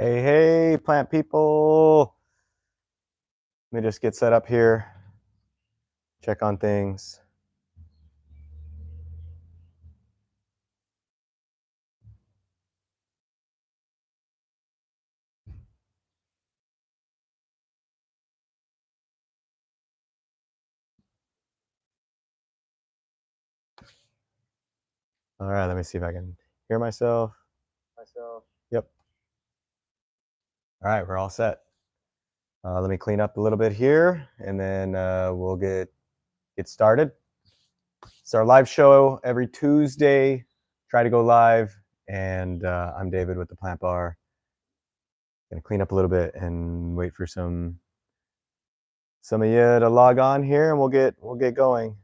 Hey, hey, plant people. Let me just get set up here, check on things. All right, let me see if I can hear myself. Yep. All right, we're all set. Let me clean up a little bit here, and then we'll get started. It's our live show every Tuesday. Try to go live, and I'm David with the Plant Bar. Gonna clean up a little bit and wait for some of you to log on here, and we'll get going.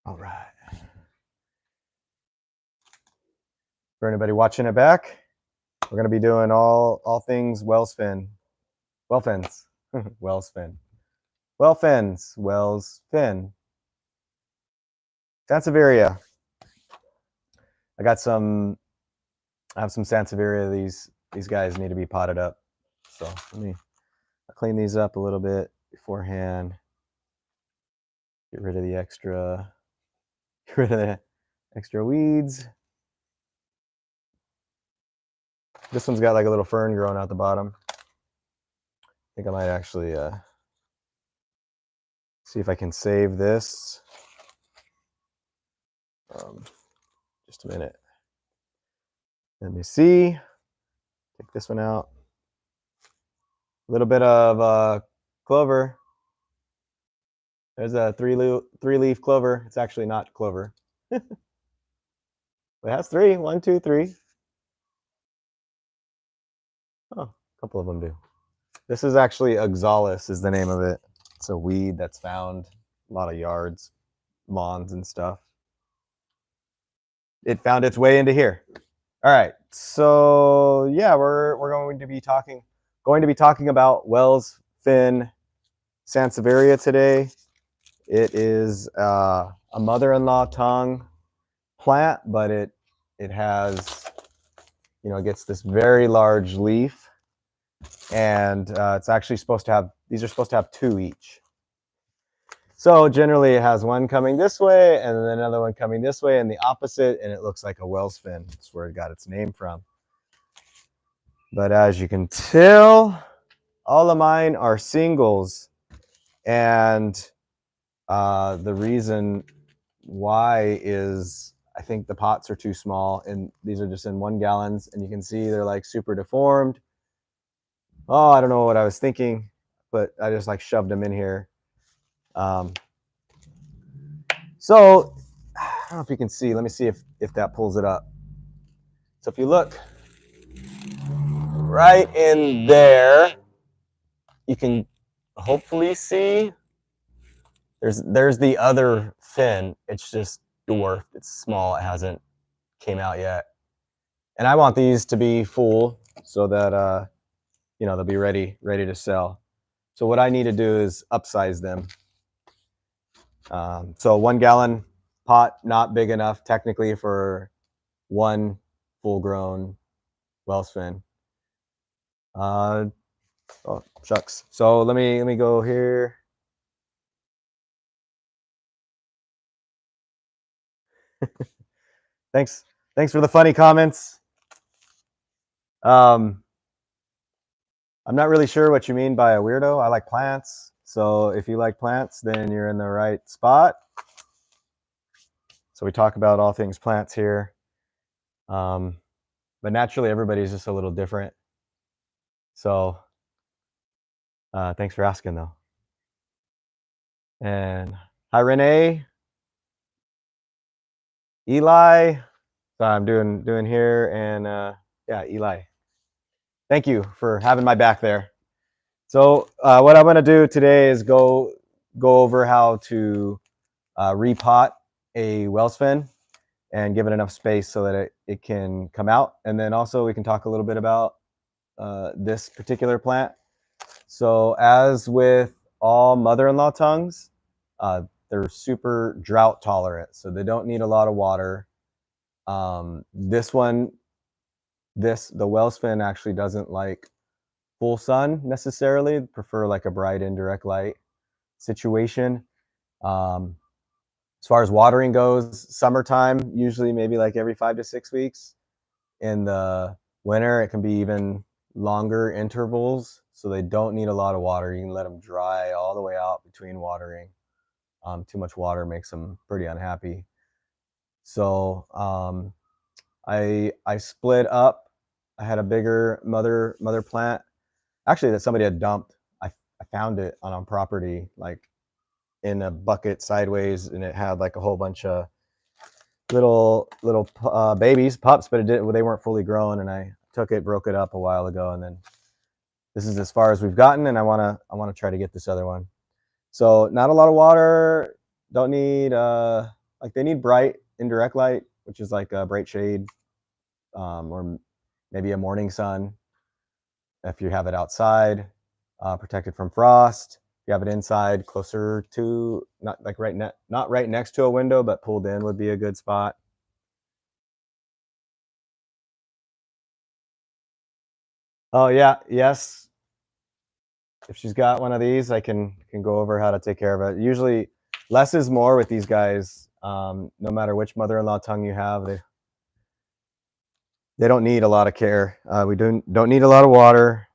All right. For anybody watching it back, we're going to be doing all things Wells Fin. Well fins. Wells Fin. Well fins. Wells Fin. Sansevieria. I have some Sansevieria. These guys need to be potted up. So let me clean these up a little bit beforehand. Get rid of the extra weeds. This one's got like a little fern growing out the bottom. I think I might actually see if I can save this. Just a minute. Let me see. Take this one out. A little bit of clover. There's a three-leaf clover. It's actually not clover. It has three. 1, 2, 3. Oh, a couple of them do. This is actually oxalis is the name of it. It's a weed that's found a lot of yards, lawns and stuff. It found its way into here. All right. So yeah, we're going to be talking about Wells Fin Sansevieria today. It is a mother-in-law tongue plant, but it has, it gets this very large leaf, and it's actually supposed to have, these are supposed to have 2 each. So generally it has one coming this way and then another one coming this way and the opposite, and it looks like a Wells Fin. That's where it got its name from. But as you can tell, all of mine are singles, and the reason why is I think the pots are too small, and these are just in 1 gallons, and you can see they're like super deformed. Oh, I don't know what I was thinking, but I just like shoved them in here. So I don't know if you can see. Let me see if that pulls it up. So if you look right in there, you can hopefully see there's the other fin. It's just dwarfed. It's small. It hasn't came out yet. And I want these to be full so that they'll be ready to sell. So what I need to do is upsize them. So 1 gallon pot, not big enough technically for 1 full-grown Wells Fin. Oh shucks. So let me go here. Thanks for the funny comments. I'm not really sure what you mean by a weirdo. I like plants. So if you like plants, then you're in the right spot. So we talk about all things plants here. But naturally, everybody's just a little different. So thanks for asking, though. And hi, Renee. Eli. So I'm doing here, and yeah, Eli. Thank you for having my back there. So what I'm going to do today is go over how to repot a Wells Fin and give it enough space so that it can come out. And then also we can talk a little bit about this particular plant. So as with all mother-in-law tongues, they're super drought tolerant, so they don't need a lot of water. This one, the Wells fin actually doesn't like full sun necessarily, prefer like a bright indirect light situation. As far as watering goes, summertime, usually maybe like every 5 to 6 weeks. In the winter, it can be even longer intervals, so they don't need a lot of water. You can let them dry all the way out between watering. Too much water makes them pretty unhappy. So I split up. I had a bigger mother plant, actually, that somebody had dumped. I found it on property, like in a bucket sideways, and it had like a whole bunch of little babies, pups, but they weren't fully grown. And I took it, broke it up a while ago, and then this is as far as we've gotten. And I want to try to get this other one. So not a lot of water. Don't need like they need bright indirect light, which is like a bright shade, or maybe a morning sun. If you have it outside, protected from frost. If you have it inside, closer to not right next to a window, but pulled in would be a good spot. Oh yeah, yes. If she's got one of these, I can go over how to take care of it. Usually, less is more with these guys. No matter which mother-in-law tongue you have, they don't need a lot of care. We don't need a lot of water.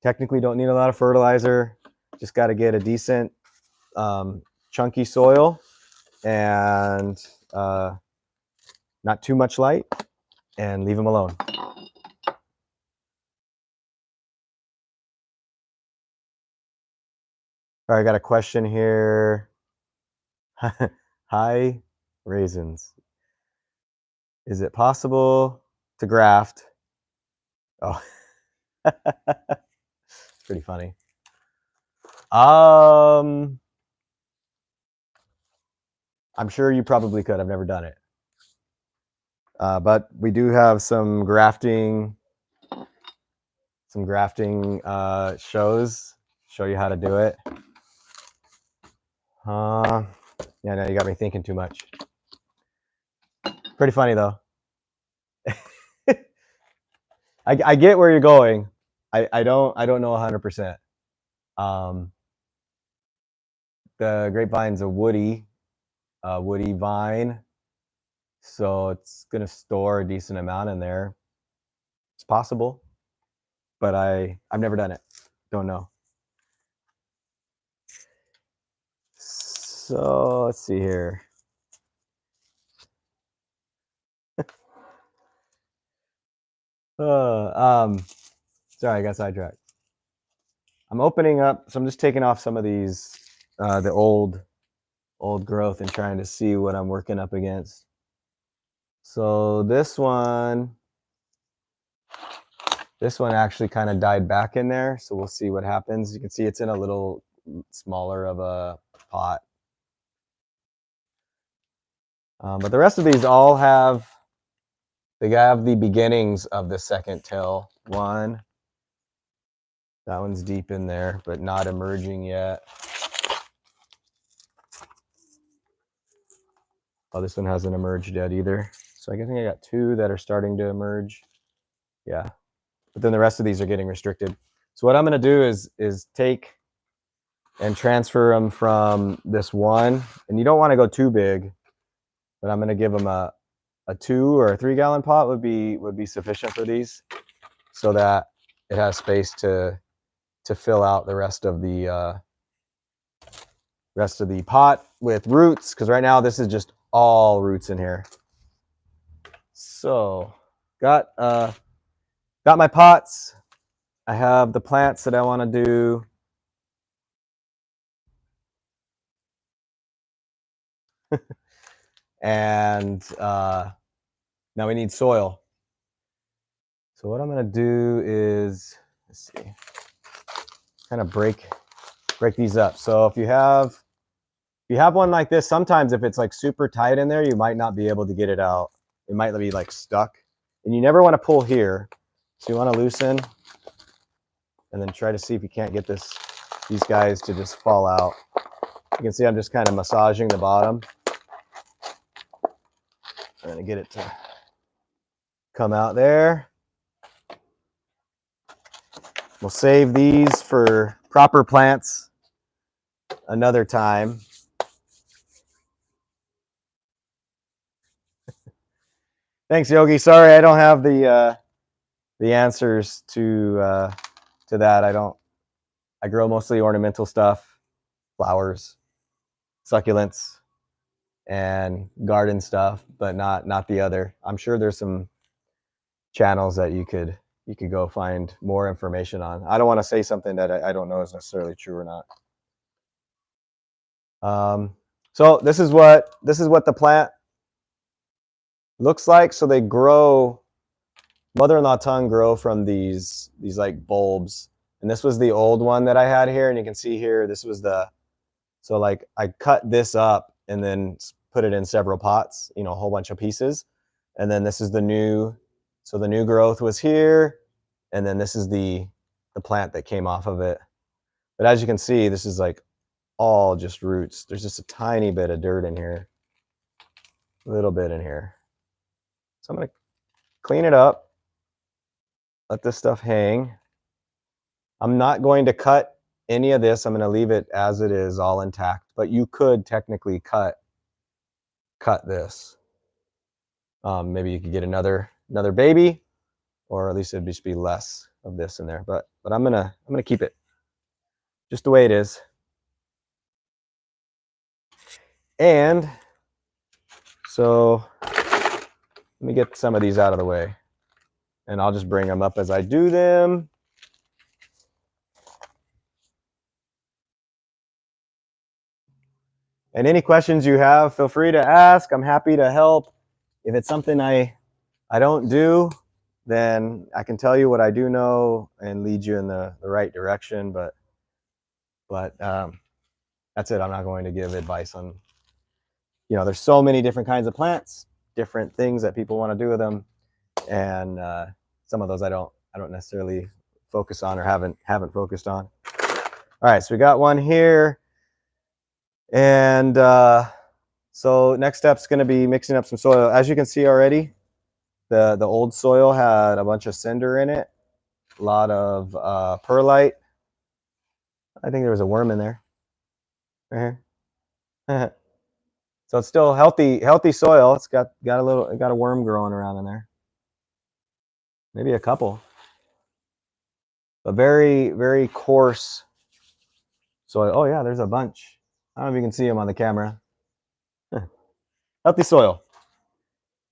Technically, don't need a lot of fertilizer. Just got to get a decent, chunky soil and not too much light, and leave them alone. All right, I got a question here. Hi, raisins. Is it possible to graft? Oh, pretty funny. I'm sure you probably could. I've never done it. But we do have some grafting shows. Show you how to do it. Yeah, no, you got me thinking too much. Pretty funny though. I get where you're going. I don't know 100%. The grapevine's a woody vine, so it's gonna store a decent amount in there. It's possible, but I've never done it. Don't know. So let's see here. Sorry, I got sidetracked. I'm opening up, so I'm just taking off some of these, the old growth, and trying to see what I'm working up against. So this one actually kind of died back in there, so we'll see what happens. You can see it's in a little smaller of a pot. But the rest of these all have the beginnings of the second till. One, that one's deep in there, but not emerging yet. Oh, this one hasn't emerged yet either. So I think I got two that are starting to emerge. Yeah, but then the rest of these are getting restricted. So what I'm going to do is take and transfer them from this one, and you don't want to go too big, but I'm going to give them a 2 or a 3 gallon pot would be sufficient for these, so that it has space to fill out the rest of the pot with roots, because right now this is just all roots in here. So got my pots. I have the plants that I want to do. And now we need soil. So what I'm going to do is, let's see, kind of break these up. So if you have one like this, sometimes if it's like super tight in there, you might not be able to get it out. It might be like stuck, and you never want to pull here. So you want to loosen and then try to see if you can't get this these guys to just fall out. You can see I'm just kind of massaging the bottom. I'm going to get it to come out there. We'll save these for proper plants another time. Thanks, Yogi. Sorry, I don't have the answers to that. I grow mostly ornamental stuff, flowers, succulents, and garden stuff, but not the other. I'm sure there's some channels that you could go find more information on. I don't want to say something that I don't know is necessarily true or not. So this is what the plant looks like. So they grow, mother-in-law tongue grow from these like bulbs. And this was the old one that I had here. And you can see here, this was so like I cut this up and then put it in several pots, a whole bunch of pieces. And then this is the new, so the new growth was here. And then this is the plant that came off of it. But as you can see, this is like all just roots. There's just a tiny bit of dirt in here, a little bit in here. So I'm going to clean it up, let this stuff hang. I'm not going to cut any of this. I'm going to leave it as it is, all intact. But you could technically cut this. Maybe you could get another baby, or at least it'd just be less of this in there. But I'm gonna keep it just the way it is. And so let me get some of these out of the way, and I'll just bring them up as I do them. And any questions you have, feel free to ask. I'm happy to help. If it's something I don't do, then I can tell you what I do know and lead you in the right direction. But that's it. I'm not going to give advice on, there's so many different kinds of plants, different things that people want to do with them, and some of those I don't necessarily focus on or haven't focused on. All right, so we got one here. And so next step's going to be mixing up some soil. As you can see already, the old soil had a bunch of cinder in it, a lot of perlite. I think there was a worm in there. Right here. So it's still healthy soil. It's got a worm growing around in there. Maybe a couple. But very, very coarse soil. Oh yeah, there's a bunch. I don't know if you can see them on the camera. Healthy soil.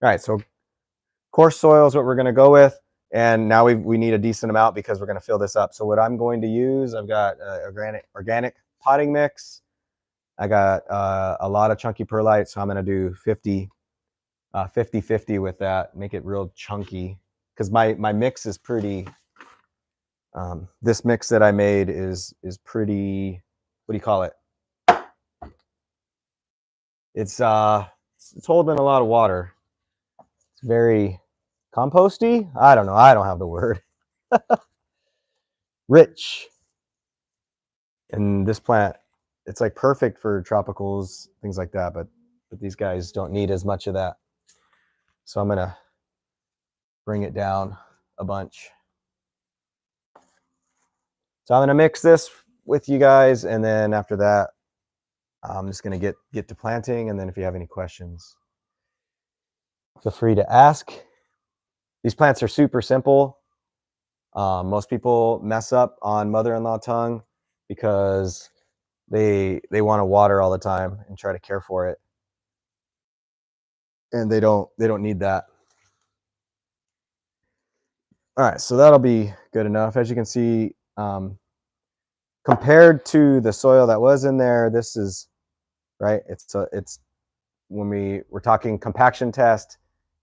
All right, so coarse soil is what we're going to go with. And now we need a decent amount because we're going to fill this up. So what I'm going to use, I've got organic potting mix. I got a lot of chunky perlite, so I'm going to do 50-50 with that. Make it real chunky because my mix is pretty. This mix that I made is pretty. What do you call it? It's holding a lot of water. It's very composty. I don't know. I don't have the word. Rich. And this plant, it's like perfect for tropicals, things like that. But these guys don't need as much of that. So I'm gonna bring it down a bunch. So I'm gonna mix this with you guys, and then after that, I'm just gonna get to planting. And then if you have any questions, feel free to ask. These plants are super simple. Most people mess up on mother-in-law tongue because they want to water all the time and try to care for it, and they don't need that. All right, so that'll be good enough. As you can see, compared to the soil that was in there, this is right. It's when we're talking compaction test,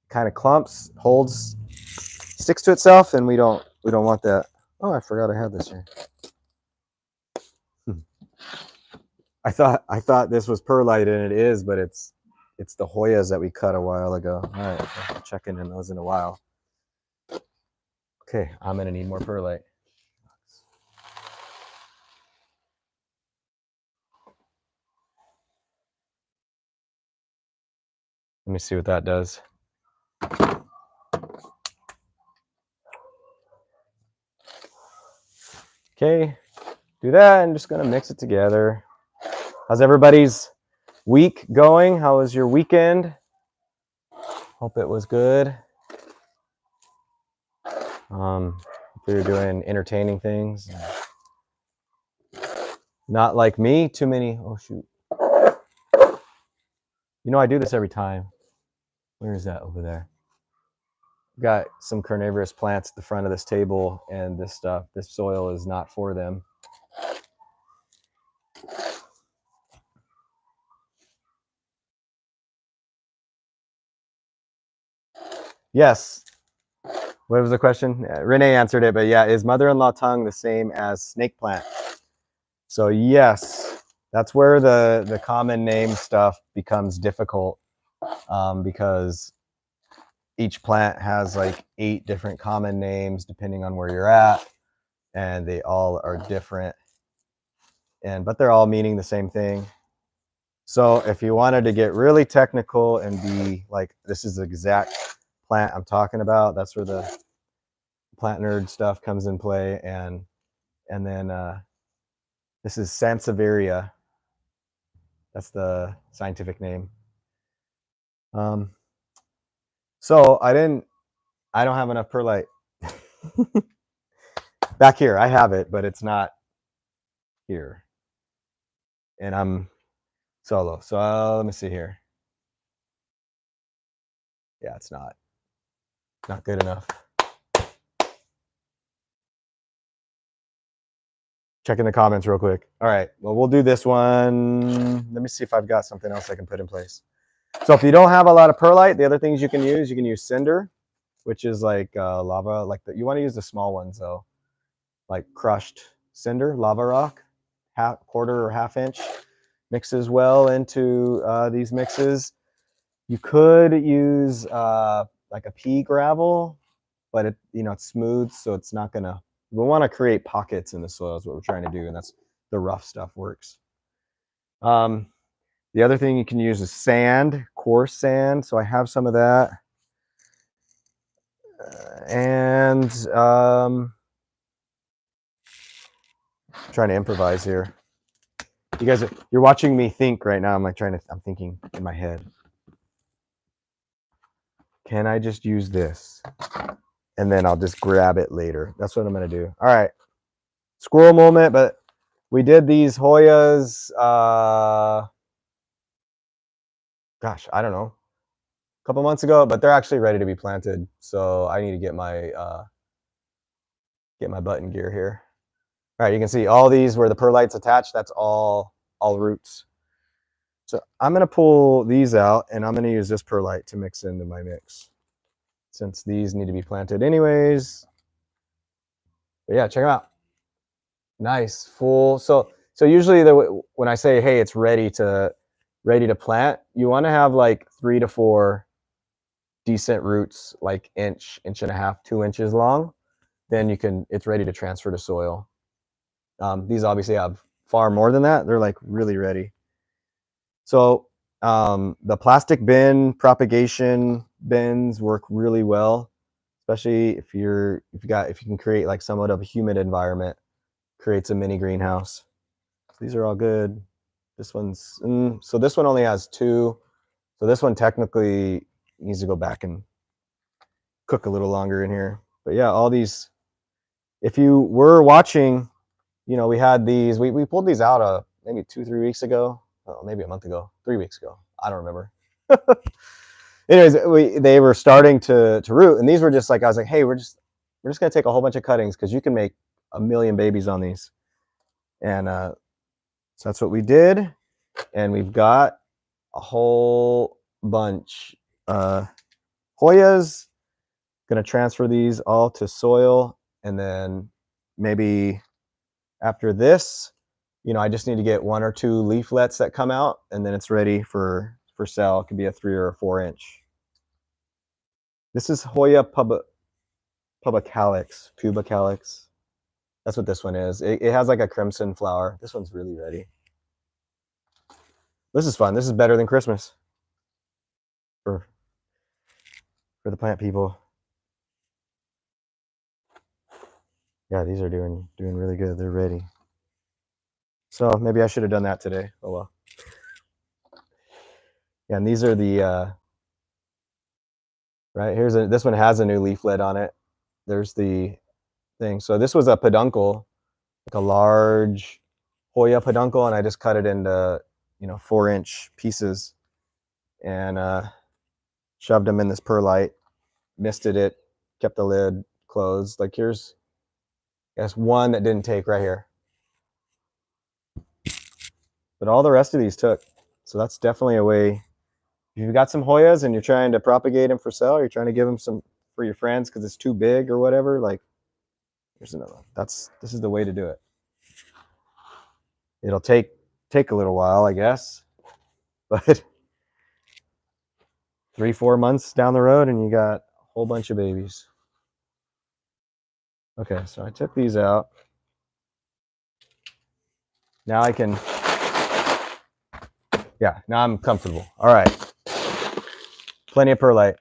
kind of clumps, holds, sticks to itself, and we don't want that. Oh, I forgot I had this here. I thought this was perlite, and it is, but it's the Hoyas that we cut a while ago. All right, I'll check in on those in a while. Okay, I'm gonna need more perlite. Let me see what that does. Okay, do that. I'm just gonna mix it together. How's everybody's week going? How was your weekend? Hope it was good. If you're doing entertaining things. Not like me, too many. Oh shoot. You know I do this every time. Where is that over there? Got some carnivorous plants at the front of this table, and this soil is not for them. Yes. What was the question? Renee answered it, but yeah, is mother-in-law tongue the same as snake plant? So yes, that's where the common name stuff becomes difficult, because each plant has like 8 different common names depending on where you're at, and they all are different, but they're all meaning the same thing. So if you wanted to get really technical and be like, this is the exact plant I'm talking about, that's where the plant nerd stuff comes in play. And then this is Sansevieria. That's the scientific name. So I don't have enough perlite. Back here, I have it, but it's not here. And I'm solo. So let me see here. Yeah, it's not good enough. Checking the comments real quick. All right, well, we'll do this one. Let me see if I've got something else I can put in place. So if you don't have a lot of perlite, the other things you can use cinder, which is like lava. Like you want to use the small ones though, like crushed cinder, lava rock, quarter or half inch, mixes well into these mixes. You could use like a pea gravel, but it's smooth, so it's not gonna. We want to create pockets in the soil is what we're trying to do, and that's the rough stuff works. The other thing you can use is sand, coarse sand. So I have some of that, and trying to improvise here. You guys, you're watching me think right now. I'm thinking in my head. Can I just use this? And then I'll just grab it later. That's what I'm going to do. All right. Squirrel moment, but we did these Hoyas, gosh, I don't know, a couple months ago, but they're actually ready to be planted. So I need to get my button gear here. All right, you can see all these where the perlite's attached, that's all roots. So I'm going to pull these out, and I'm going to use this perlite to mix into my mix, since these need to be planted anyways. But yeah, check them out. Nice, full. So usually when I say, hey, it's ready to plant, you want to have like 3 to 4 decent roots, like inch and a half, 2 inches long. Then it's ready to transfer to soil. These obviously have far more than that. They're like really ready. So the plastic bin propagation bins work really well, especially if you can create like somewhat of a humid environment. Creates a mini greenhouse. So these are all good. This one's so this one only has 2. So this one technically needs to go back and cook a little longer in here. But yeah, all these. If you were watching, we had these. We pulled these out maybe 2-3 weeks ago. Oh, maybe a month ago, 3 weeks ago. I don't remember. Anyways, they were starting to root, and these were just like, I was like, hey, we're just gonna take a whole bunch of cuttings because you can make a million babies on these. And so that's what we did, and we've got a whole bunch. Hoyas, gonna transfer these all to soil, and then maybe after this, I just need to get 1 or 2 leaflets that come out, and then it's ready for sale. It could be a 3 or a 4 inch. This is Hoya pubicalis. That's what this one is. It has like a crimson flower. This one's really ready. This is fun. This is better than Christmas for the plant people. Yeah, these are doing really good. They're ready. So maybe I should have done that today. Oh well. Yeah, and these are the right, this one has a new leaflet on it. There's the thing. So this was a peduncle, like a large Hoya peduncle, and I just cut it into 4-inch pieces and shoved them in this perlite, misted it, kept the lid closed. Like here's, I guess, one that didn't take right here, but all the rest of these took. So that's definitely a way. If you've got some Hoyas and you're trying to propagate them for sale, you're trying to give them some for your friends because it's too big or whatever, like here's another one. This is the way to do it. It'll take a little while, I guess, but 3-4 months down the road and you got a whole bunch of babies. Okay, so I took these out. Now I can, yeah, now I'm comfortable. All right, plenty of perlite.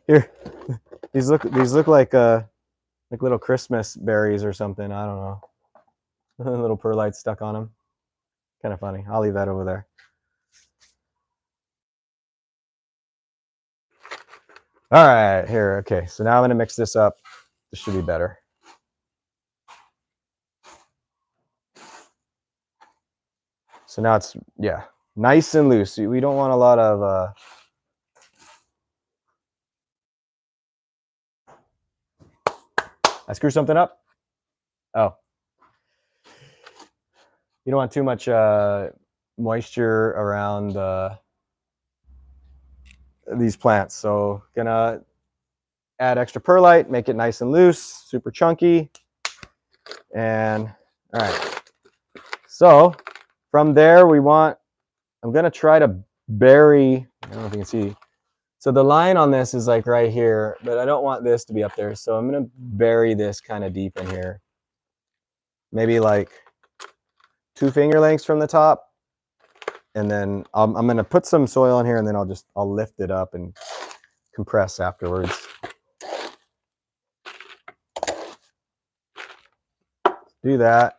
Here, these look like little Christmas berries or something. I don't know. Little perlite stuck on them. Kind of funny. I'll leave that over there. All right, here. Okay, so now I'm going to mix this up. This should be better. So now it's, yeah, nice and loose. We don't want a lot of I screw something up? Oh. You don't want too much moisture around these plants. So gonna add extra perlite, make it nice and loose, super chunky. And all right. So from there I'm gonna try to bury, I don't know if you can see. So the line on this is like right here, but I don't want this to be up there. So I'm gonna bury this kind of deep in here. Maybe like 2 finger lengths from the top. And then I'm gonna put some soil in here and then I'll lift it up and compress afterwards. Do that.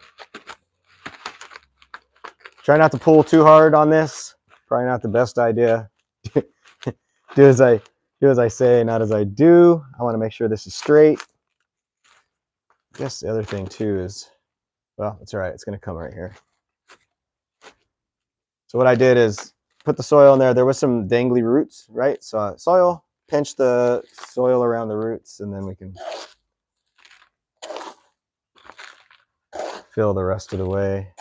Try not to pull too hard on this. Probably not the best idea. do as I say, not as I do. I want to make sure this is straight. I guess the other thing too is, well, it's all right. It's going to come right here. So what I did is put the soil in there. There was some dangly roots, right? So soil, pinch the soil around the roots, and then we can fill the rest of the way.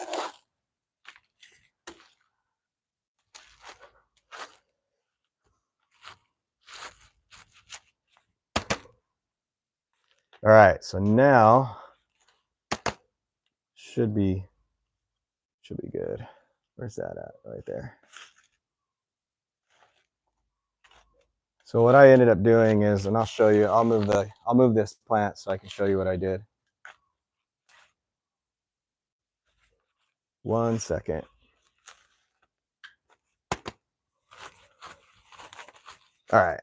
All right, so now should be good. Where's that at? Right there. So what I ended up doing is, and I'll show you, I'll move this plant so I can show you what I did. 1 second. All right.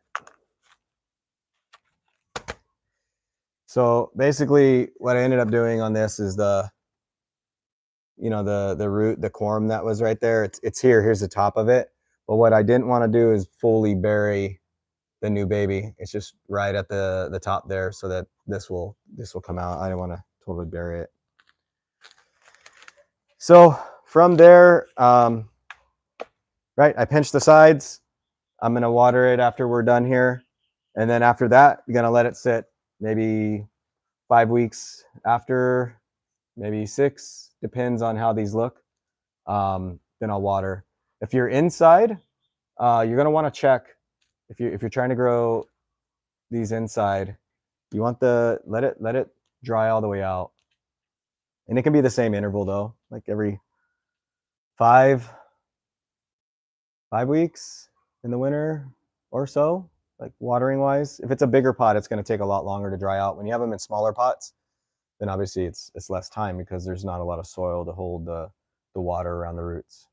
So basically what I ended up doing on this is the root, the corm that was right there. It's here. Here's the top of it. But what I didn't want to do is fully bury the new baby. It's just right at the top there, so that this will come out. I didn't want to totally bury it. So from there, right, I pinch the sides. I'm gonna water it after we're done here, and then after that, you're gonna let it sit maybe 5 weeks after, maybe 6, depends on how these look. Then I'll water. If you're inside, you're gonna want to check if you're trying to grow these inside. You want let it dry all the way out, and it can be the same interval though, like every 5 weeks in the winter or so, like watering wise. If it's a bigger pot, it's going to take a lot longer to dry out. When you have them in smaller pots, then obviously it's less time because there's not a lot of soil to hold the water around the roots.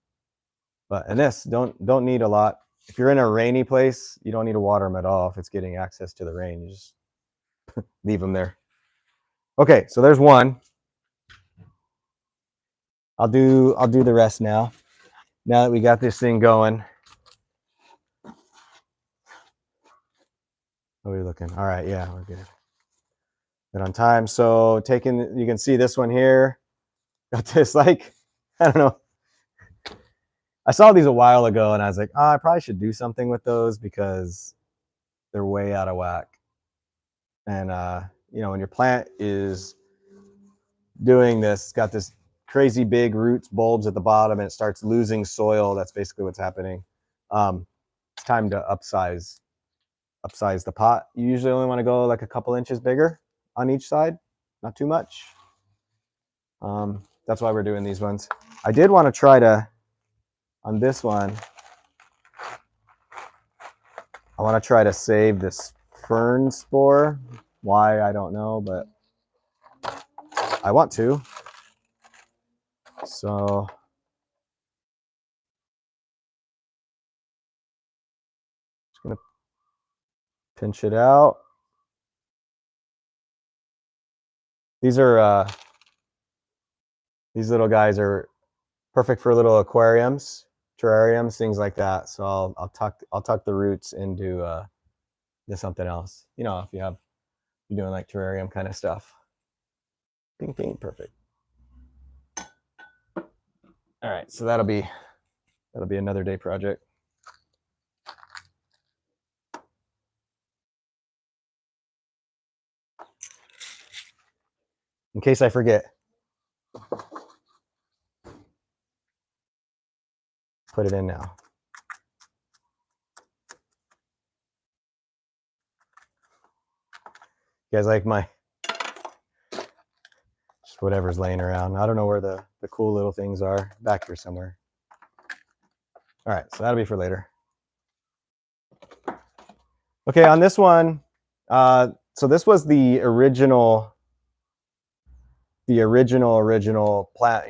But in this, don't need a lot. If you're in a rainy place, you don't need to water them at all. If it's getting access to the rain, you just leave them there. Okay, so there's one. I'll do the rest now. Now that we got this thing going. How are we looking? All right, yeah, we're good. Good on time. So taking, you can see this one here. Got this, like, I don't know. I saw these a while ago and I was like, oh, I probably should do something with those because they're way out of whack. And you know, when your plant is doing this, it's got this crazy big roots, bulbs at the bottom, and it starts losing soil. That's basically what's happening. It's time to upsize the pot. You usually only want to go like a couple inches bigger on each side, not too much. That's why we're doing these ones. I did want to try to, on this one, I want to try to save this fern spore. Why, I don't know, but I want to. So just gonna pinch it out. These are these little guys are perfect for little aquariums, terrariums, things like that. So I'll tuck the roots into something else. You know, if you're doing like terrarium kind of stuff. Ping ping, perfect. All right, so that'll be another day project. In case I forget. Put it in now. You guys like my just whatever's laying around. I don't know where the cool little things are. Back here somewhere. All right, so that'll be for later. Okay, on this one, so this was the original plant.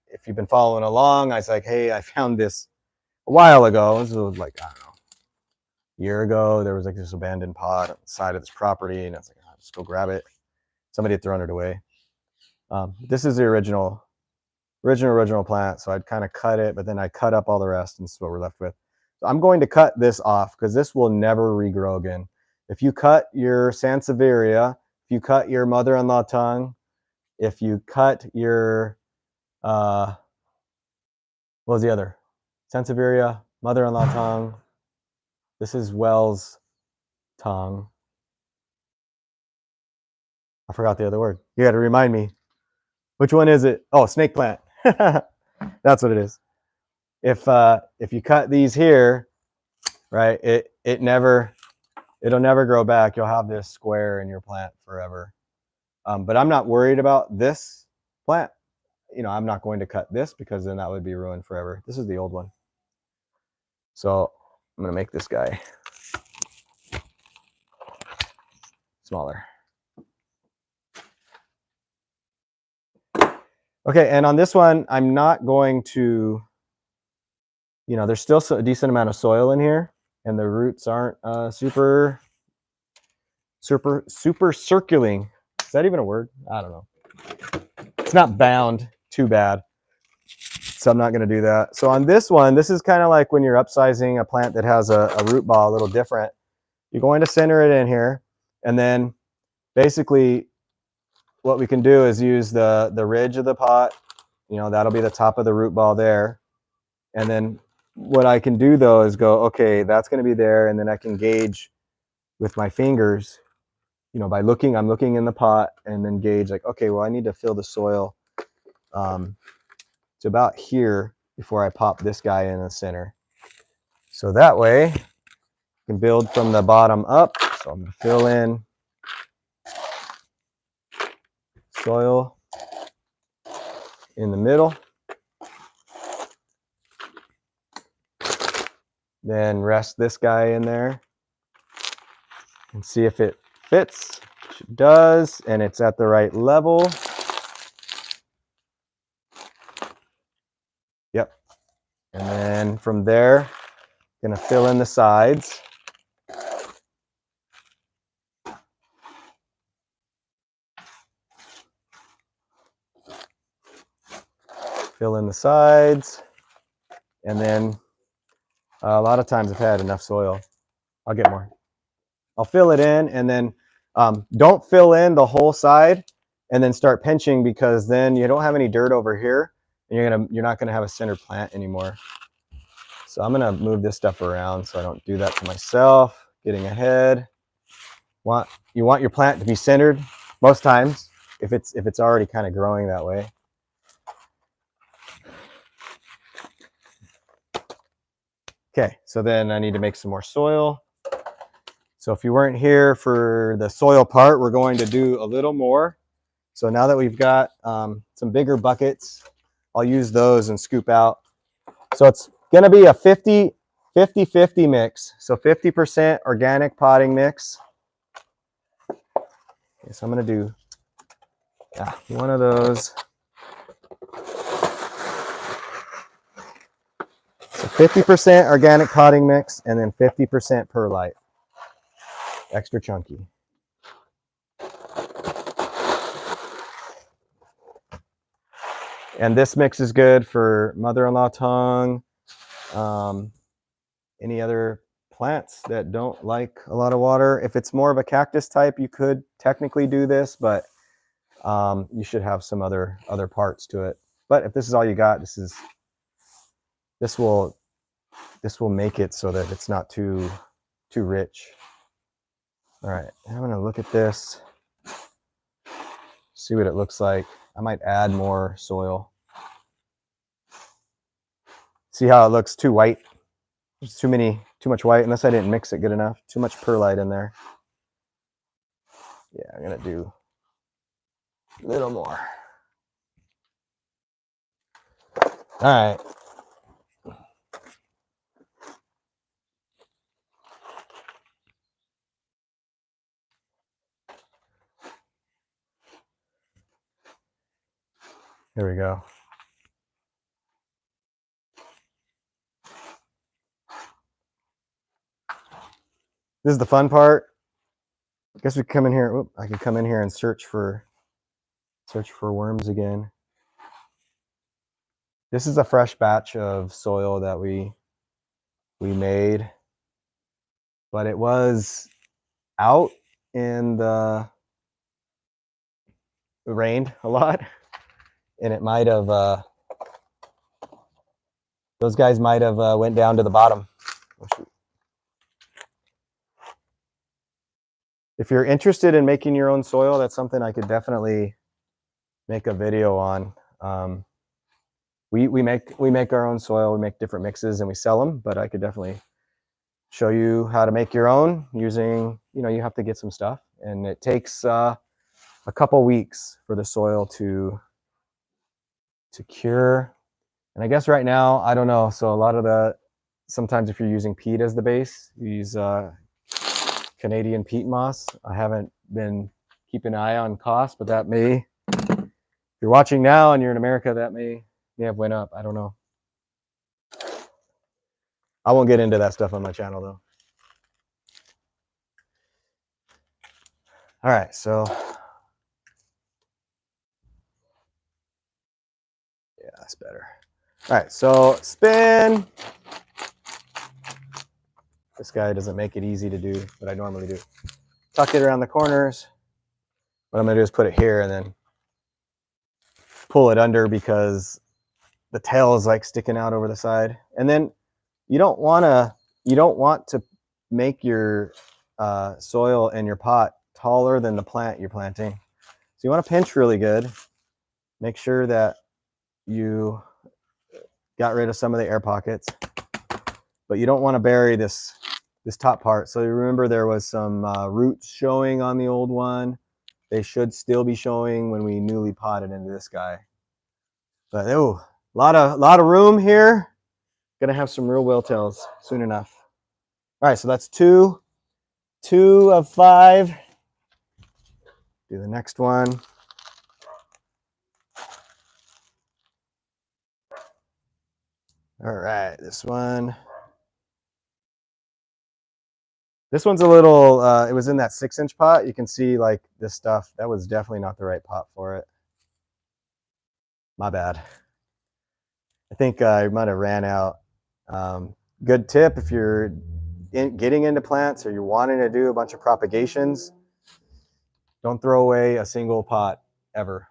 If you've been following along, I was like, hey, I found this a while ago. This was like, I don't know, a year ago. There was like this abandoned pot on the side of this property, and I was like, I'll just go grab it. Somebody had thrown it away. This is the original plant. So I'd kind of cut it, but then I cut up all the rest, and this is what we're left with. So I'm going to cut this off because this will never regrow again. If you cut your Sansevieria, if you cut your mother-in-law tongue, if you cut your what was the other? Sansevieria, mother-in-law tongue. This is Wells tongue. I forgot the other word. You got to remind me. Which one is it? Oh, snake plant. That's what it is. If you cut these here, right, it'll never grow back. You'll have this square in your plant forever. But I'm not worried about this plant. You know, I'm not going to cut this because then that would be ruined forever. This is the old one. So I'm going to make this guy smaller. Okay, and on this one, I'm not going to, you know, there's still a decent amount of soil in here, and the roots aren't super circling. Is that even a word? I don't know. It's not bound too bad, so I'm not going to do that. So on this one, this is kind of like when you're upsizing a plant that has a root ball a little different. You're going to center it in here, and then basically what we can do is use the ridge of the pot. You know, that'll be the top of the root ball there. And then what I can do though is go, okay, that's going to be there, and then I can gauge with my fingers, you know, by looking, I'm looking in the pot, and then gauge like, okay, well, I need to fill the soil to about here before I pop this guy in the center. So that way I can build from the bottom up. So I'm going to fill in soil in the middle. Then rest this guy in there and see if it fits. which it does, and it's at the right level. Yep. And then from there, gonna fill in the sides. Fill in the sides, and then a lot of times I've had enough soil. I'll get more. I'll fill it in, and then don't fill in the whole side and then start pinching, because then you don't have any dirt over here, and you're not gonna have a center plant anymore. So I'm gonna move this stuff around so I don't do that to myself. Getting ahead. You want your plant to be centered most times if it's already kind of growing that way. Okay, so then I need to make some more soil. So if you weren't here for the soil part, we're going to do a little more. So now that we've got some bigger buckets, I'll use those and scoop out. So it's gonna be a 50-50 mix. So 50% organic potting mix. Okay, so I'm gonna do one of those. So 50% organic potting mix, and then 50% perlite. Extra chunky. And this mix is good for mother-in-law tongue, any other plants that don't like a lot of water. If it's more of a cactus type, you could technically do this, but you should have some other parts to it. But if this is all you got, this will make it so that it's not too rich. All right, I'm gonna look at this, see what it looks like. I might add more soil. See how it looks too white? There's too much white, unless I didn't mix it good enough. Too much perlite in there. Yeah, I'm gonna do a little more. All right. There we go. This is the fun part. I guess we could come in here. Oops, I could come in here and search for worms again. This is a fresh batch of soil that we made, but it was out and it rained a lot, and it might have those guys might have went down to the bottom. Oh, shoot. If you're interested in making your own soil, that's something I could definitely make a video on. We make our own soil. We make different mixes and we sell them, but I could definitely show you how to make your own using, you have to get some stuff, and it takes a couple weeks for the soil to cure. And I guess right now, I don't know. So sometimes if you're using peat as the base, you use Canadian peat moss. I haven't been keeping an eye on cost, but that may, if you're watching now and you're in America, that may have went up. I don't know. I won't get into that stuff on my channel though. All right, so yeah, that's better. All right, so spin. This guy doesn't make it easy to do what I normally do. Tuck it around the corners. What I'm gonna do is put it here and then pull it under, because the tail is like sticking out over the side. And then you don't want to make your soil in your pot taller than the plant you're planting. So you want to pinch really good. Make sure that you got rid of some of the air pockets, but you don't want to bury this top part. So you remember there was some roots showing on the old one. They should still be showing when we newly potted into this guy. But oh, a lot of room here. Gonna have some real Wiltels soon enough. All right, so that's two of 5. Do the next one. All right, this one. This one's a little, it was in that 6-inch pot. You can see like this stuff, that was definitely not the right pot for it. My bad. I think I might have ran out. Good tip if you're getting into plants or you're wanting to do a bunch of propagations, don't throw away a single pot ever,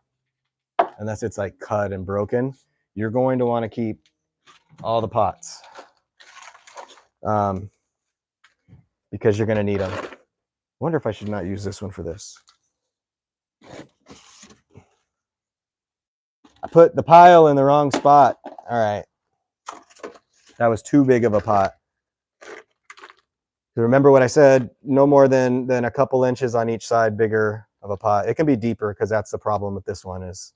unless it's like cut and broken. You're going to want to keep all the pots because you're going to need them. I wonder if I should not use this one for this. I put the pile in the wrong spot. All right. That was too big of a pot. Remember what I said, no more than a couple inches on each side bigger of a pot. It can be deeper because that's the problem with this one is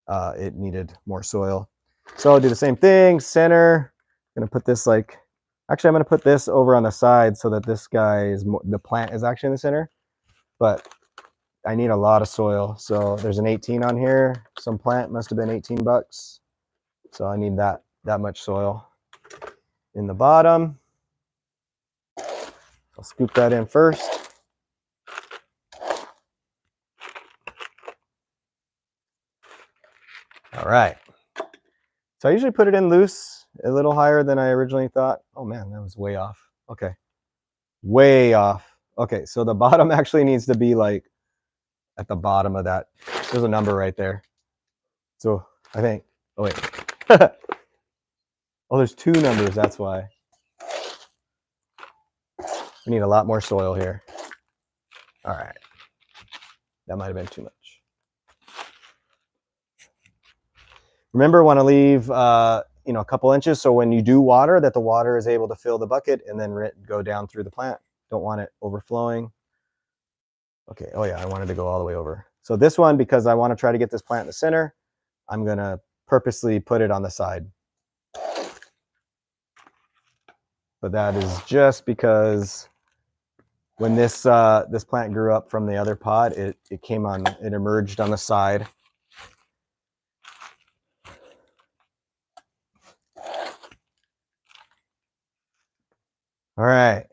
it needed more soil. So I'll do the same thing, center. I'm gonna put this like, actually I'm gonna put this over on the side so that this guy is, the plant is actually in the center, but I need a lot of soil. So there's an 18 on here. Some plant must have been 18 bucks. So I need that much soil in the bottom. I'll scoop that in first. All right. So I usually put it in loose, a little higher than I originally thought. Oh man, that was way off. Okay. Way off. Okay, so the bottom actually needs to be like at the bottom of that. There's a number right there. So I think, oh wait. Oh, there's 2 numbers, that's why. We need a lot more soil here. All right. That might have been too much. Remember, want to leave a couple inches so when you do water, that the water is able to fill the bucket and then go down through the plant. Don't want it overflowing. Okay, oh yeah, I wanted to go all the way over. So this one, because I want to try to get this plant in the center, I'm gonna purposely put it on the side. But that is just because when this plant grew up from the other pot, it emerged on the side. All right,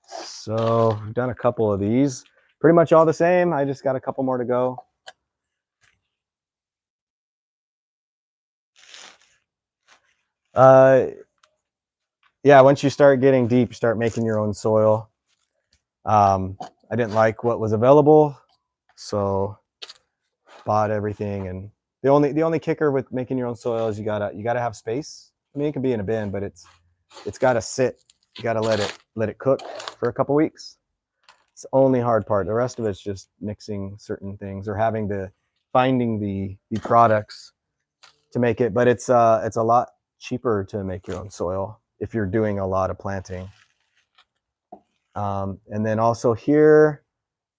so we've done a couple of these. Pretty much all the same. I just got a couple more to go. Yeah, once you start getting deep, you start making your own soil. I didn't like what was available, so bought everything. And the only kicker with making your own soil is you gotta have space. I mean, it can be in a bin, but it's gotta sit. You gotta let it cook for a couple weeks. It's the only hard part. The rest of it's just mixing certain things or finding the products to make it. But it's a lot cheaper to make your own soil if you're doing a lot of planting. And then also here,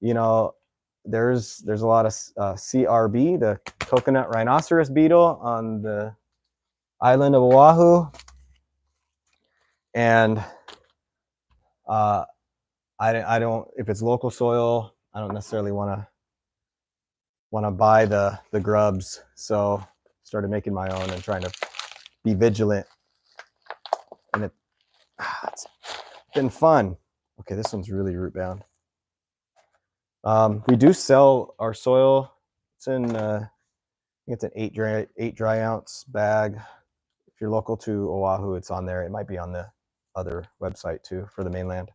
there's a lot of CRB, the coconut rhinoceros beetle, on the island of Oahu. And I don't, if it's local soil, I don't necessarily want to buy the grubs. So started making my own and trying to be vigilant. And it's been fun. Okay, this one's really root bound. We do sell our soil. It's in, I think it's an 8 dry ounce bag. If you're local to Oahu, it's on there. It might be on the other website too for the mainland.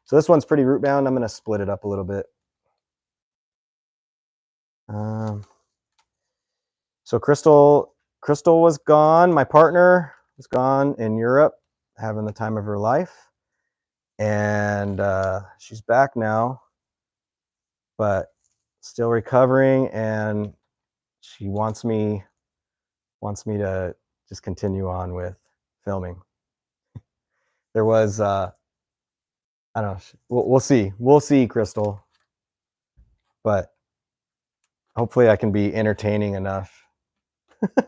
So this one's pretty root bound. I'm going to split it up a little bit. So Crystal was gone. My partner was gone in Europe, having the time of her life. And she's back now, but still recovering. And she wants me to just continue on with filming. There was, I don't know, we'll see. We'll see, Crystal. But hopefully I can be entertaining enough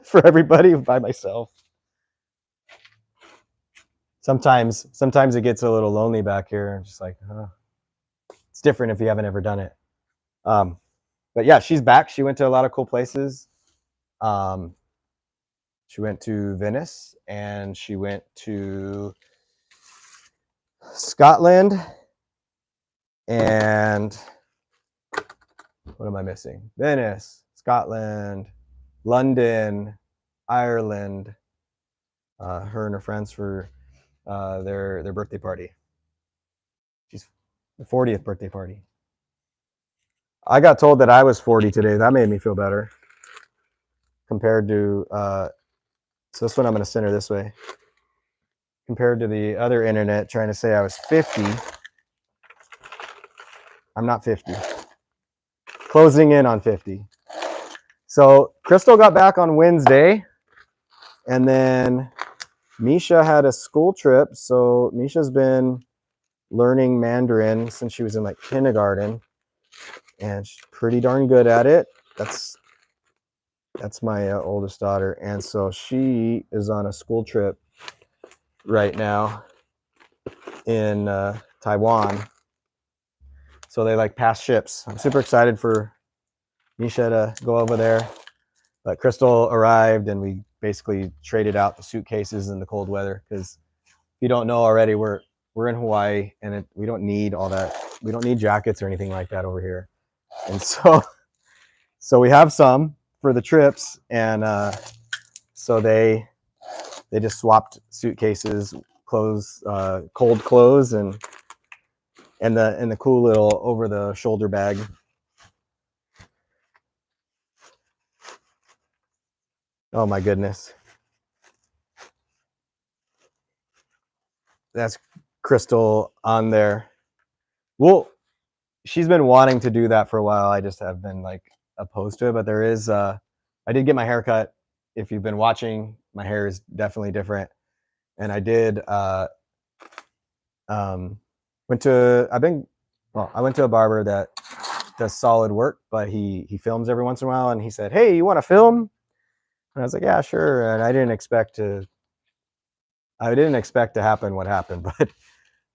for everybody by myself. Sometimes it gets a little lonely back here. I'm just like, it's different if you haven't ever done it. But yeah, she's back. She went to a lot of cool places. She went to Venice and she went to Scotland. And what am I missing? Venice, Scotland, London, Ireland. Her and her friends for their birthday party. She's the 40th birthday party. I got told that I was 40 today. That made me feel better compared to. So this one I'm going to center this way. Compared to the other internet trying to say I was 50. I'm not 50. Closing in on 50. So Crystal got back on Wednesday, and then Misha had a school trip. So Misha's been learning Mandarin since she was in like kindergarten, and she's pretty darn good at it. That's my oldest daughter, and so she is on a school trip right now in Taiwan. So they like pass ships. I'm super excited for Misha to go over there. But Crystal arrived, and we basically traded out the suitcases in the cold weather because if you don't know already, we're in Hawaii, and we don't need all that. We don't need jackets or anything like that over here, and so we have some for the trips, and so they just swapped suitcases, clothes, cold clothes, and the cool little over the shoulder bag. Oh my goodness. That's Crystal on there. Well, she's been wanting to do that for a while. I just have been like opposed to it, but there is I did get my hair cut. If you've been watching, my hair is definitely different. And I did I went to a barber that does solid work, but he films every once in a while, and he said, "Hey, you want to film?" And I was like, "Yeah, sure." And I didn't expect to happen what happened,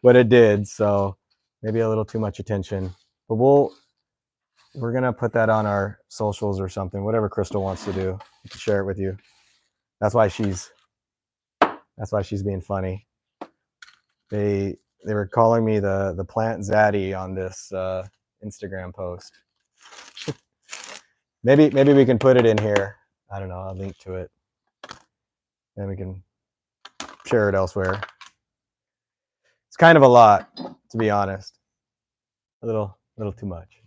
but it did. So maybe a little too much attention. But we're gonna put that on our socials or something. Whatever Crystal wants to do, to share it with you. That's why she's being funny. They were calling me the plant zaddy on this Instagram post. maybe we can put it in here. I don't know. I'll link to it, and we can share it elsewhere. It's kind of a lot, to be honest. A little too much.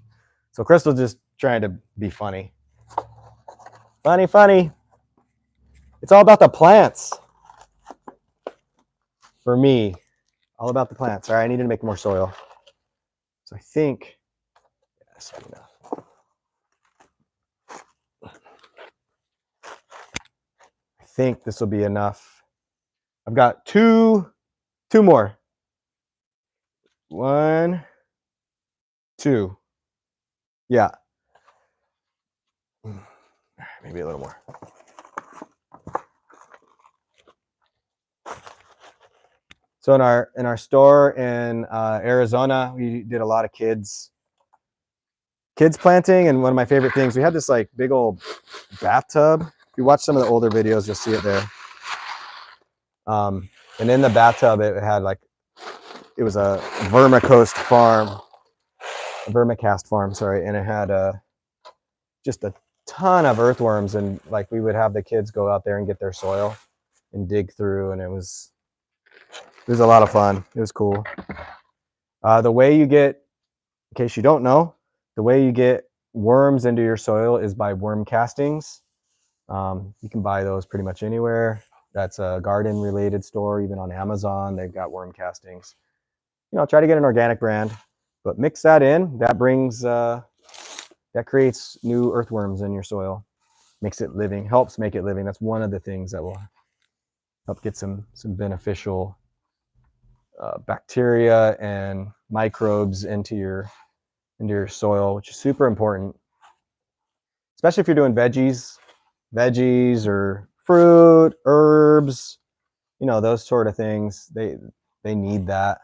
So Crystal's just trying to be funny. Funny. It's all about the plants. For me, all about the plants. All right, I need to make more soil. So I think that's enough. I think this will be enough. I've got two more. 1, 2. Yeah. Maybe a little more. So in our store in Arizona, we did a lot of kids planting, and one of my favorite things, we had this like big old bathtub. If you watch some of the older videos, you'll see it there. And in the bathtub, it had it was a vermicast farm, sorry, and it had just a ton of earthworms, and like we would have the kids go out there and get their soil and dig through, and it was a lot of fun. It was cool. The way you get, in case you don't know, the way you get worms into your soil is by worm castings. You can buy those pretty much anywhere. That's a garden related store. Even on Amazon, they've got worm castings. Try to get an organic brand, but mix that in. That brings that creates new earthworms in your soil, makes it living, helps make it living. That's one of the things that will help get some beneficial bacteria and microbes into your soil, which is super important, especially if you're doing veggies or fruit, herbs, those sort of things. They need that.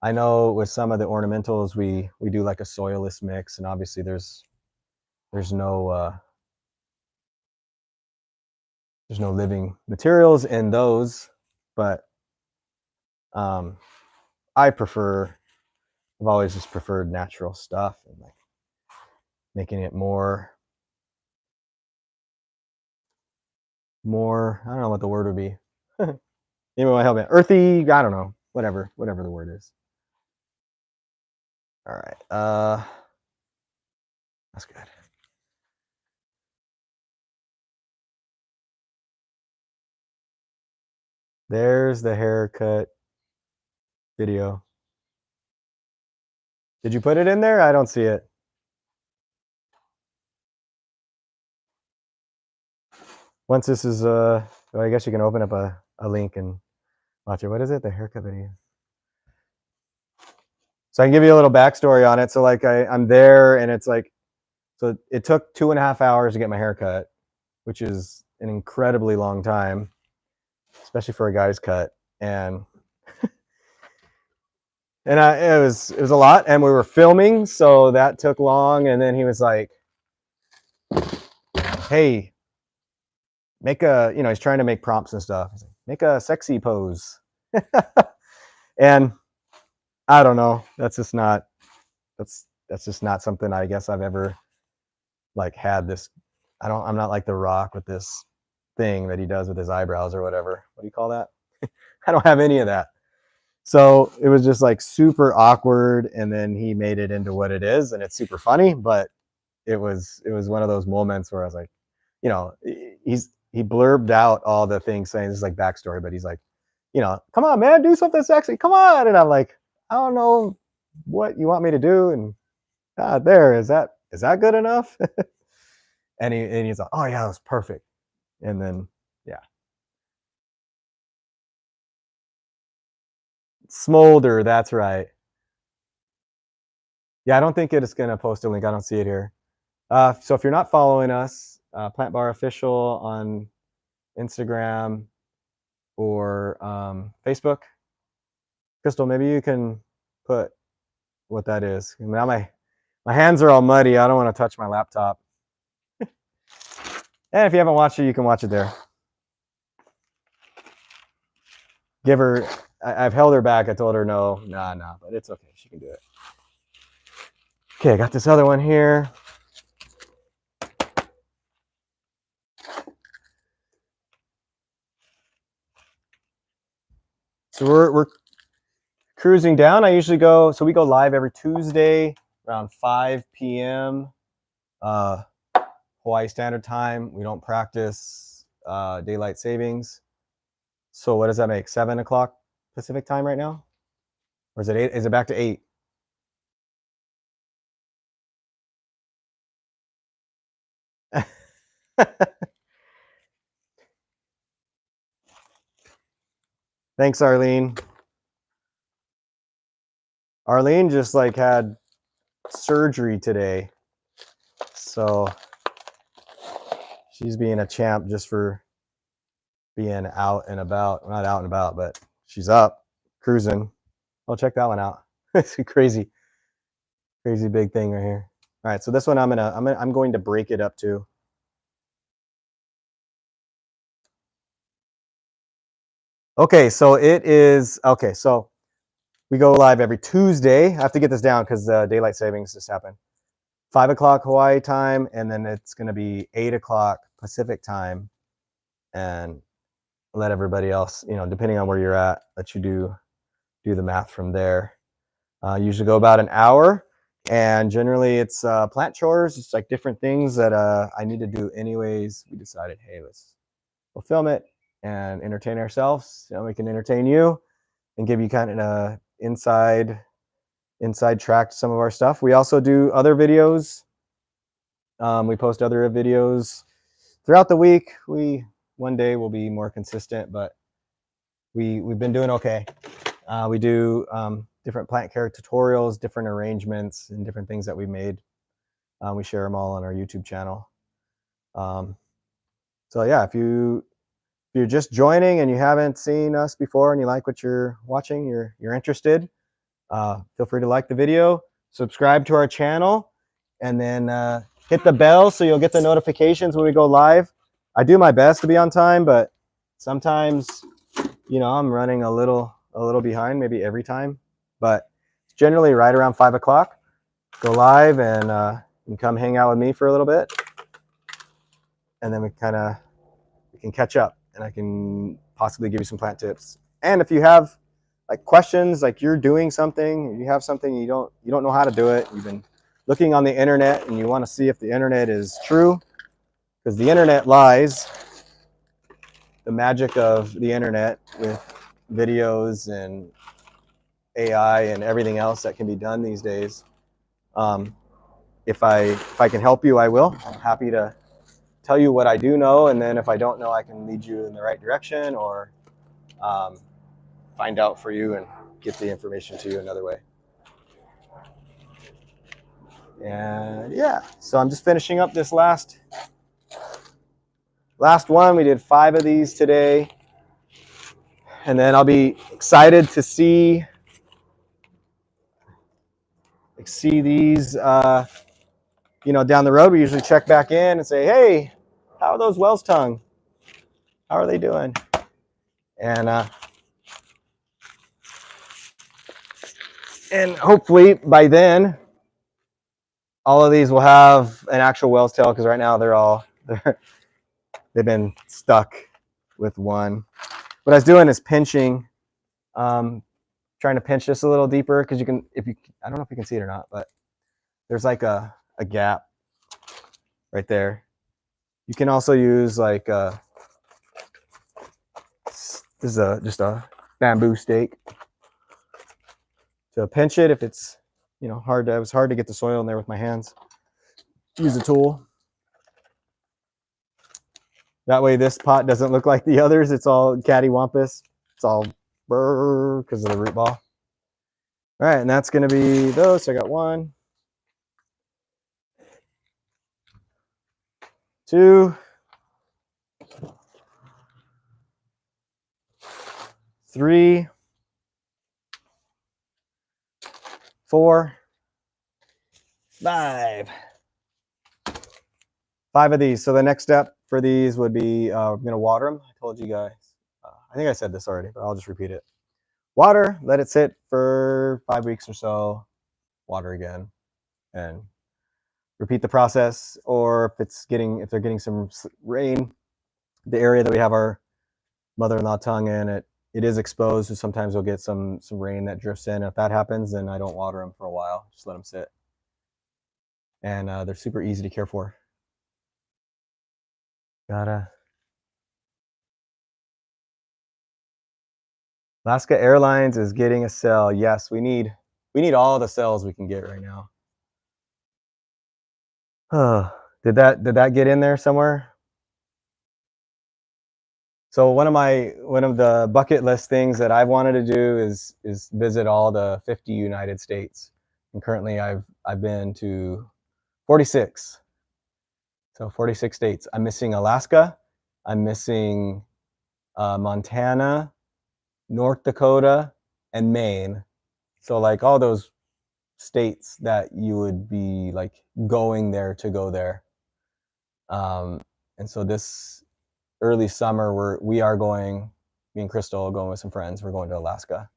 I know with some of the ornamentals, we do like a soilless mix, and obviously there's no living materials in those, but I've always just preferred natural stuff and like making it more, I don't know what the word would be. Anyway, help me. Earthy, I don't know. Whatever the word is. All right. That's good. There's the haircut video. Did you put it in there? I don't see it. Once this is well, I guess you can open up a link and watch it. What is it? The haircut video. So I can give you a little backstory on it. So like I'm there, and it's like, so it took 2.5 hours to get my hair cut, which is an incredibly long time, especially for a guy's cut. And it was a lot, and we were filming, so that took long. And then he was like, "Hey, make a," he's trying to make prompts and stuff. He's like, "Make a sexy pose." And I don't know. That's just not something I guess I've ever like had this. I'm not like The Rock with this thing that he does with his eyebrows or whatever. What do you call that? I don't have any of that. So it was just like super awkward, and then he made it into what it is, and it's super funny. But it was one of those moments where I was like, he blurbed out all the things, saying this is like backstory, but he's like, come on, man, do something sexy, come on. And I'm like, I don't know what you want me to do. And is that good enough? and he's like, oh yeah, that was perfect. And then yeah, Smolder, that's right. Yeah, I don't think it is going to post a link. I don't see it here. So if you're not following us, Plant Bar Official on Instagram or Facebook, Crystal, maybe you can put what that is. Now my hands are all muddy. I don't want to touch my laptop. And if you haven't watched it, you can watch it there. Give her, I've held her back. I told her no, but it's okay. She can do it. Okay, I got this other one here. So we're cruising down. I usually so we go live every Tuesday around 5 p.m. Hawaii Standard Time. We don't practice daylight savings. So what does that make? 7 o'clock Pacific time right now? Or is it 8? Is it back to 8? Thanks, Arlene. Arlene just like had surgery today. So she's being a champ just for being out and about. Not out and about, but she's up cruising. Oh, check that one out. It's a crazy big thing right here. All right, so this one I'm going to break it up too. Okay, so it is okay. So we go live every Tuesday. I have to get this down because daylight savings just happened. 5 o'clock Hawaii time, and then it's going to be 8 o'clock Pacific time, and let everybody else, depending on where you're at, let you do the math from there. Usually go about an hour, and generally it's plant chores. It's like different things that I need to do anyways. We decided, hey, we'll film it and entertain ourselves. We can entertain you and give you kind of an inside track to some of our stuff. We also do other videos. We post other videos throughout the week. One day we'll be more consistent, but we've been doing okay. We do different plant care tutorials, different arrangements, and different things that we made. We share them all on our YouTube channel. So yeah, if you're just joining and you haven't seen us before and you like what you're watching, you're interested, Feel free to like the video, subscribe to our channel, and then hit the bell so you'll get the notifications when we go live. I do my best to be on time, but sometimes, you know, I'm running a little behind, maybe every time, but generally right around 5 o'clock, go live, and you can come hang out with me for a little bit, and then we can catch up, and I can possibly give you some plant tips. And if you have like questions, like you're doing something, you have something, you don't know how to do it, you've been looking on the internet and you want to see if the internet is true, because the internet lies. The magic of the internet with videos and AI and everything else that can be done these days. If I can help you, I will. I'm happy to tell you what I do know, and then if I don't know, I can lead you in the right direction, or find out for you and get the information to you another way. And yeah, so I'm just finishing up this last one. We did 5 of these today, and then I'll be excited to see these you know, down the road. We usually check back in and say, hey, how are those Wells tongue? How are they doing? And hopefully by then all of these will have an actual Wells tail, because right now they've been stuck with one. What I was doing is pinching, trying to pinch this a little deeper, because you can, I don't know if you can see it or not, but there's like a gap right there. You can also use like this is just a bamboo stake to pinch it if it's, you know, hard. It was hard to get the soil in there with my hands. Use a tool. That way this pot doesn't look like the others. It's all cattywampus. It's all brr because of the root ball. All right, and that's going to be those. So I got 1, 2, 3, 4, 5. 5 of these. So the next step for these would be I'm going to water them. I told you guys. I think I said this already, but I'll just repeat it. Water, let it sit for 5 weeks or so. Water again, and repeat the process. Or if they're getting some rain, the area that we have our mother-in-law tongue in, it is exposed, so sometimes we'll get some rain that drifts in. If that happens, then I don't water them for a while. Just let them sit, and they're super easy to care for. Alaska Airlines is getting a cell. Yes, we need all the cells we can get right now. Did that get in there somewhere? So one of the bucket list things that I've wanted to do is visit all the 50 United States. And currently I've been to 46. So 46 states. I'm missing Alaska. I'm missing Montana, North Dakota, and Maine. So like all those states that you would be like going there to go there. And so this early summer, we are going, me and Crystal are going with some friends. We're going to Alaska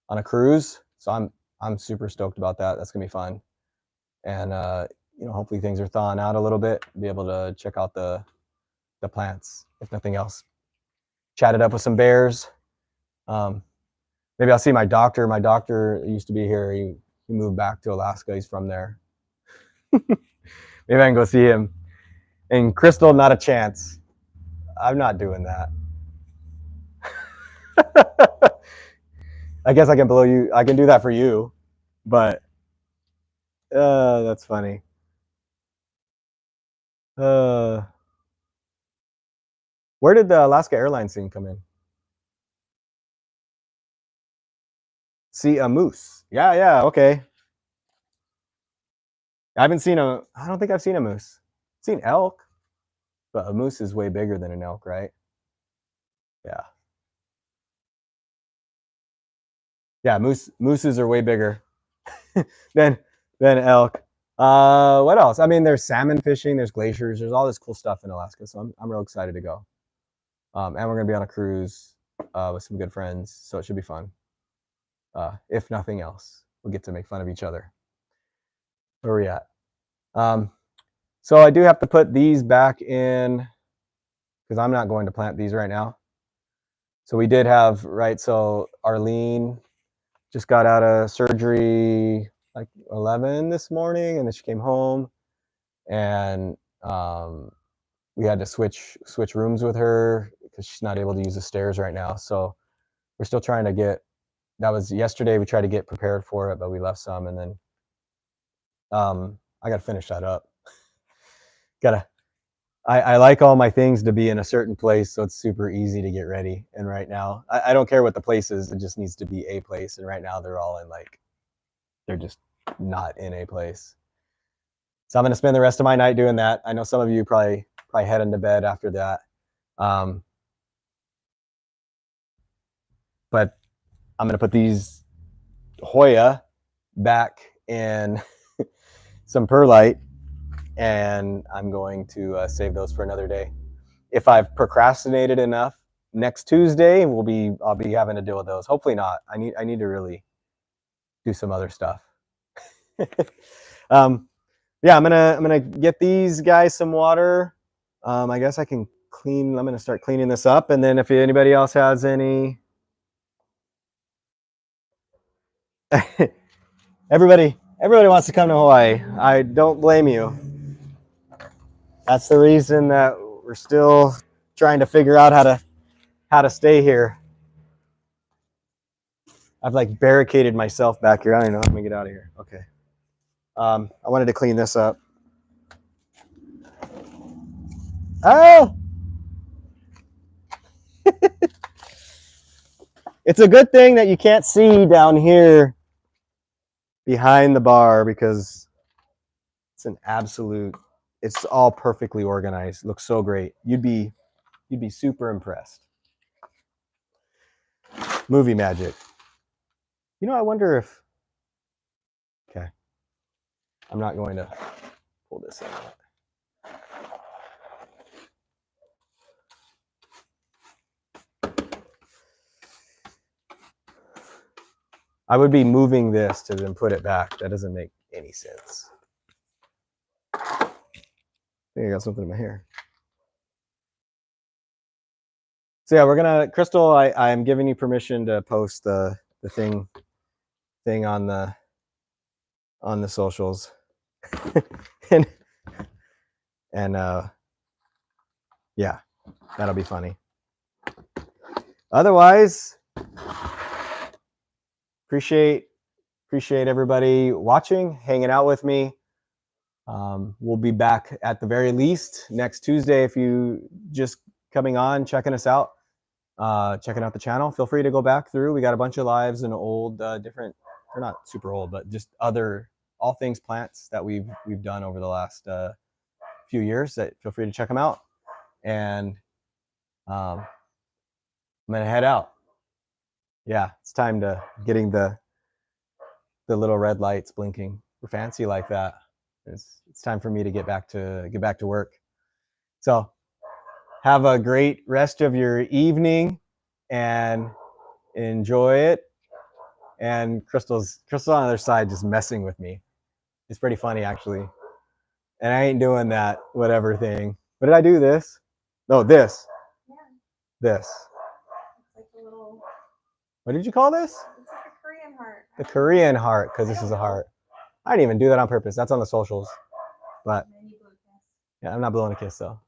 on a cruise. So I'm super stoked about that. That's gonna be fun. And you know, hopefully things are thawing out a little bit, be able to check out the plants, if nothing else. Chat it up with some bears. Maybe I'll see my doctor. My doctor used to be here. He moved back to Alaska. He's from there. Maybe I can go see him. And Crystal, not a chance. I'm not doing that. I guess I can blow you. I can do that for you, but that's funny. Where did the Alaska Airlines thing come in? See a moose. Yeah, okay. I don't think I've seen a moose. I've seen elk, but a moose is way bigger than an elk, right? Yeah. Yeah, mooses are way bigger than elk. What else? I mean, there's salmon fishing, there's glaciers, there's all this cool stuff in Alaska. So I'm real excited to go. And we're gonna be on a cruise with some good friends, so it should be fun. If nothing else, we'll get to make fun of each other. Where are we at? So I do have to put these back in because I'm not going to plant these right now. So we did have, right, so Arlene just got out of surgery like 11 this morning, and then she came home, and we had to switch rooms with her because she's not able to use the stairs right now. So we're still trying to get, that was yesterday, we tried to get prepared for it, but we left some, and then I got to finish that up. I like all my things to be in a certain place, so it's super easy to get ready. And right now, I don't care what the place is, it just needs to be a place. And right now they're all in like, they're just not in a place. So I'm going to spend the rest of my night doing that. I know some of you probably heading to bed after that. But I'm going to put these Hoya back in some perlite, and I'm going to save those for another day. If I've procrastinated enough, next Tuesday I'll be having to deal with those. Hopefully not. I need to really do some other stuff. Yeah, I'm gonna get these guys some water. I guess I can clean. I'm gonna start cleaning this up, and then if anybody else has any, everybody wants to come to Hawaii. I don't blame you. That's the reason that we're still trying to figure out how to stay here. I've like barricaded myself back here. I don't know. Let me get out of here. Okay. I wanted to clean this up. Oh! It's a good thing that you can't see down here behind the bar because it's an absolute, it's all perfectly organized. It looks so great. You'd be super impressed. Movie magic. You know, I wonder if, okay, I'm not going to pull this in. I would be moving this to then put it back. That doesn't make any sense. I think I got something in my hair. So yeah, we're gonna, Crystal, I'm giving you permission to post the thing on the socials. and yeah, that'll be funny. Otherwise, appreciate everybody watching, hanging out with me. We'll be back at the very least next Tuesday. If you just coming on, checking us out, checking out the channel, feel free to go back through. We got a bunch of lives and old, different, they're not super old, but just other, all things plants that we've done over the last few years. That feel free to check them out. And I'm gonna head out. Yeah, it's time to getting the little red lights blinking. We're fancy like that. It's time for me to get back to work. So have a great rest of your evening and enjoy it. And Crystal's on the other side just messing with me. It's pretty funny actually. And I ain't doing that whatever thing. What did I do? This? No, this. Yeah. This. It's like a little. What did you call this? It's like a Korean heart. The Korean heart, because this is a heart. I didn't even do that on purpose. That's on the socials. But yeah, I'm not blowing a kiss though.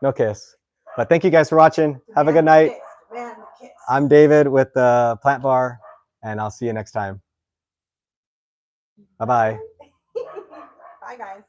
No kiss. But thank you guys for watching. Have a good night. I'm David with the Plant Bar, and I'll see you next time. Bye-bye. Bye, guys.